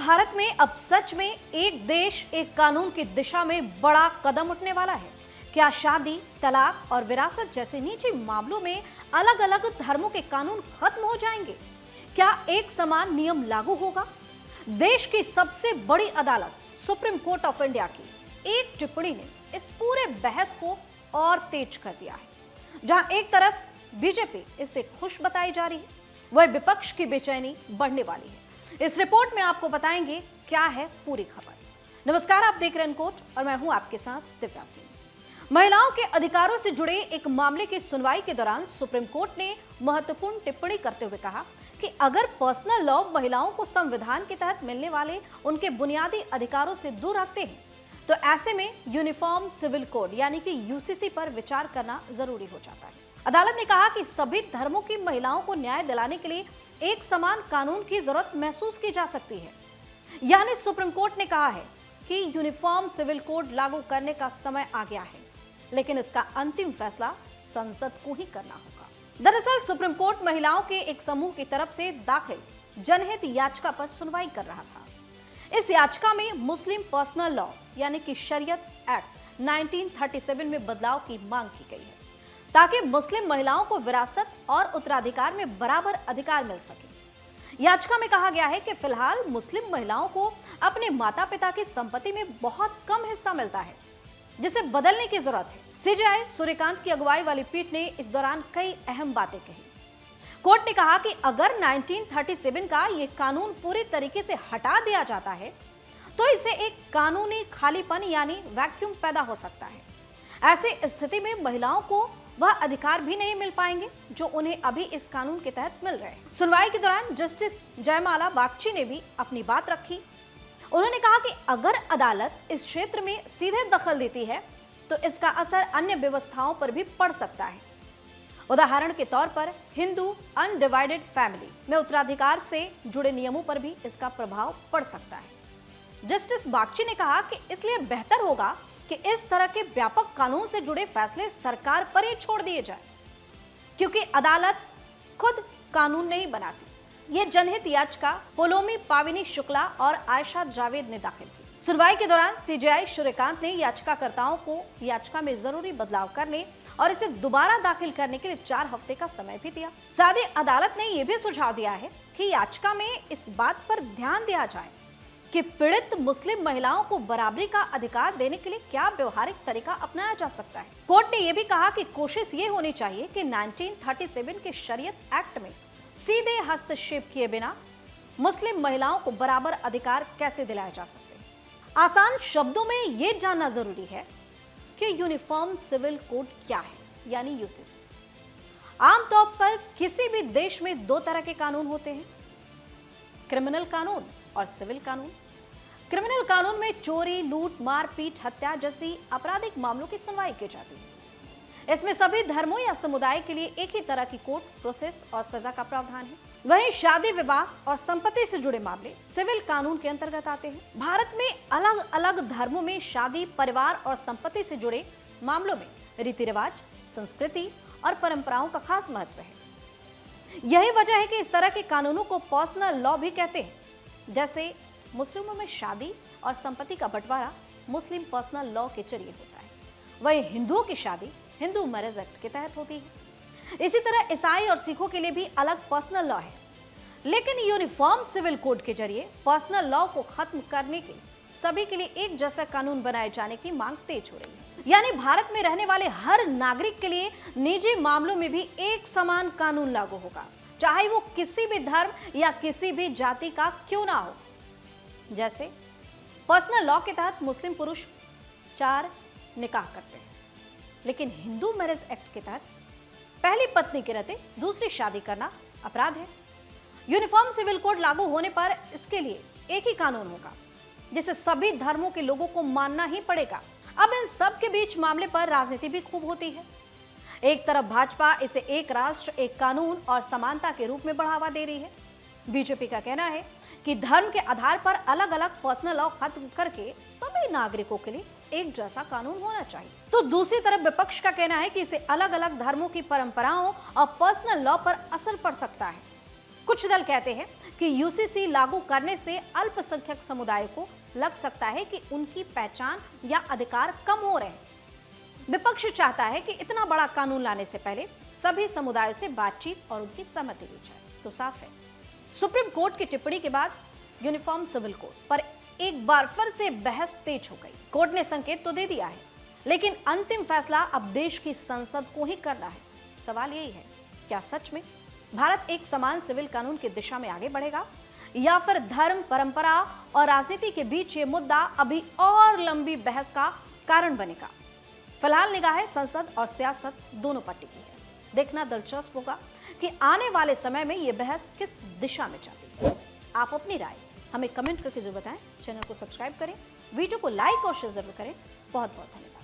भारत में अब सच में एक देश एक कानून की दिशा में बड़ा कदम उठने वाला है। क्या शादी, तलाक और विरासत जैसे निजी मामलों में अलग अलग धर्मों के कानून खत्म हो जाएंगे? क्या एक समान नियम लागू होगा? देश की सबसे बड़ी अदालत सुप्रीम कोर्ट ऑफ इंडिया की एक टिप्पणी ने इस पूरे बहस को और तेज कर दिया है। जहां एक तरफ बीजेपी इससे खुश बताई जा रही है, वह विपक्ष की बेचैनी बढ़ने वाली है। इस रिपोर्ट में आपको बताएंगे क्या है पूरी खबर। नमस्कार, आप देख रहे हैं अनकोट और मैं हूं आपके साथ दिव्या सिंह। महिलाओं के अधिकारों से जुड़े एक मामले की सुनवाई के दौरान सुप्रीम कोर्ट ने महत्वपूर्ण टिप्पणी करते हुए कहा कि अगर पर्सनल लॉ महिलाओं को संविधान के तहत मिलने वाले उनके बुनियादी अधिकारों से दूर रखते हैं, तो ऐसे में यूनिफॉर्म सिविल कोड यानी कि यूसीसी पर विचार करना जरूरी हो जाता है। अदालत ने कहा कि सभी धर्मों की महिलाओं को न्याय दिलाने के लिए एक समान कानून की जरूरत महसूस की जा सकती है। यानी सुप्रीम कोर्ट ने कहा है कि यूनिफॉर्म सिविल कोड लागू करने का समय आ गया है, लेकिन इसका अंतिम फैसला संसद को ही करना होगा। दरअसल सुप्रीम कोर्ट महिलाओं के एक समूह की तरफ से दाखिल जनहित याचिका पर सुनवाई कर रहा था। इस याचिका में मुस्लिम पर्सनल लॉ यानी कि शरीयत एक्ट 1937 में बदलाव की मांग की गई है, ताकि मुस्लिम महिलाओं को विरासत और उत्तराधिकार में बराबर अधिकार मिल सके। याचिका में कहा गया है कि फिलहाल मुस्लिम महिलाओं को अपने माता पिता की संपत्ति में बहुत कम हिस्सा मिलता है, जिसे बदलने की जरूरत है। सीजेआई सूर्यकांत की अगुवाई वाली पीठ ने इस दौरान कई अहम बातें कही। कोर्ट ने कहा कि अगर 1937 का ये कानून पूरी तरीके से हटा दिया जाता है, तो इसे एक कानूनी खालीपन यानी वैक्यूम पैदा हो सकता है। ऐसे स्थिति में महिलाओं को वह अधिकार भी नहीं मिल पाएंगे जो उन्हें अभी इस कानून के तहत मिल रहे हैं। सुनवाई के दौरान जस्टिस जयमाला बागची ने भी अपनी बात रखी। उन्होंने कहा कि अगर अदालत इस क्षेत्र में सीधे दखल देती है, तो इसका असर अन्य व्यवस्थाओं पर भी पड़ सकता है। उदाहरण के तौर पर हिंदू अनडिवाइडेड फैमिली में उत्तराधिकार से जुड़े नियमों पर भी इसका प्रभाव पड़ सकता है। जस्टिस बागची ने कहा कि इसलिए बेहतर होगा कि इस तरह के व्यापक कानून से जुड़े फैसले सरकार पर ही छोड़ दिए जाए, क्योंकि अदालत खुद कानून नहीं बनाती। यह जनहित याचिका पोलोमी पाविनी शुक्ला और आयशा जावेद ने दाखिल की। सुनवाई के दौरान सीजेआई सूर्यकांत ने याचिकाकर्ताओं को याचिका में जरूरी बदलाव करने और इसे दोबारा दाखिल करने के लिए 4 हफ्ते का समय भी दिया। साथ ही अदालत ने यह भी सुझाव दिया है कि याचिका में इस बात पर ध्यान दिया जाए कि पीड़ित मुस्लिम महिलाओं को बराबरी का अधिकार देने के लिए क्या व्यवहारिक तरीका अपनाया जा सकता है। कोर्ट ने यह भी कहा कि कोशिश ये होनी चाहिए कि 1937 के शरीयत एक्ट में सीधे हस्तक्षेप किए बिना मुस्लिम महिलाओं को बराबर अधिकार कैसे दिलाए जा सकते हैं। आसान शब्दों में यह जानना जरूरी है कि यूनिफॉर्म सिविल कोड क्या है, यानी यूसीसी। आमतौर पर किसी भी देश में 2 तरह के कानून होते हैं, क्रिमिनल कानून और सिविल कानून। क्रिमिनल कानून में चोरी, लूट, मारपीट, हत्या जैसी आपराधिक मामलों की सुनवाई की जाती है। इसमें सभी धर्मों या समुदाय के लिए एक ही तरह की कोर्ट प्रोसेस और सजा का प्रावधान है। वहीं शादी, विवाह और संपत्ति से जुड़े मामले सिविल कानून के अंतर्गत आते हैं। भारत में अलग अलग धर्मों में शादी, परिवार और संपत्ति से जुड़े मामलों में रीति रिवाज, संस्कृति और परंपराओं का खास महत्व है। यही वजह है कि इस तरह के कानूनों को पर्सनल लॉ भी कहते हैं। जैसे मुस्लिमों में शादी और संपत्ति का बंटवारा मुस्लिम पर्सनल लॉ के जरिए होता है, वहीं हिंदुओं की शादी हिंदू मैरिज एक्ट के तहत होती है। इसी तरह ईसाई और सिखों के लिए भी अलग पर्सनल लॉ है। लेकिन यूनिफॉर्म सिविल कोड के जरिए पर्सनल लॉ को खत्म करने के सभी के लिए एक जैसा कानून बनाए जाने की मांग तेज हो रही है। यानी भारत में रहने वाले हर नागरिक के लिए निजी मामलों में भी एक समान कानून लागू होगा, चाहे वो किसी भी धर्म या किसी भी जाति का क्यों ना हो। जैसे पर्सनल लॉ के तहत मुस्लिम पुरुष 4 निकाह करते हैं, लेकिन हिंदू मैरिज एक्ट के तहत पहली पत्नी के रहते दूसरी शादी करना अपराध है। यूनिफॉर्म सिविल कोड लागू होने पर इसके लिए एक ही कानून होगा, जिसे सभी धर्मों के लोगों को मानना ही पड़ेगा। अब इन सब के बीच मामले पर राजनीति भी खूब होती है। एक तरफ भाजपा इसे एक राष्ट्र, एक कानून और समानता के रूप में बढ़ावा दे रही है। बीजेपी का कहना है कि धर्म के आधार पर अलग अलग पर्सनल लॉ खत्म करके सभी नागरिकों के लिए एक जैसा कानून होना चाहिए। तो दूसरी तरफ विपक्ष का कहना है कि इसे अलग अलग धर्मों की परंपराओं और पर्सनल लॉ पर असर पड़ सकता है। कुछ दल कहते हैं कि कि यूसीसी लागू करने से अल्पसंख्यक समुदाय को लग सकता है कि उनकी पहचान या अधिकार कम हो रहे हैं। विपक्ष चाहता है कि इतना बड़ा कानून लाने से पहले सभी समुदायों से बातचीत और उनकी सहमति ली जाए। तो साफ है, सुप्रीम कोर्ट की टिप्पणी के बाद यूनिफॉर्म सिविल कोड पर एक बार फिर से बहस तेज हो गई। कोर्ट ने संकेत तो दे दिया है, लेकिन अंतिम फैसला अब देश की संसद को ही करना है। सवाल यही है, क्या सच में भारत एक समान सिविल कानून की दिशा में आगे बढ़ेगा, या फिर धर्म, परंपरा और राजनीति के बीच ये मुद्दा अभी और लंबी बहस का कारण बनेगा? फिलहाल निगाहें संसद और सियासत दोनों पर टिकी है। देखना दिलचस्प होगा कि आने वाले समय में यह बहस किस दिशा में जाती है। आप अपनी राय हमें कमेंट करके जरूर बताएं। चैनल को सब्सक्राइब करें, वीडियो को लाइक और शेयर जरूर करें। बहुत बहुत धन्यवाद।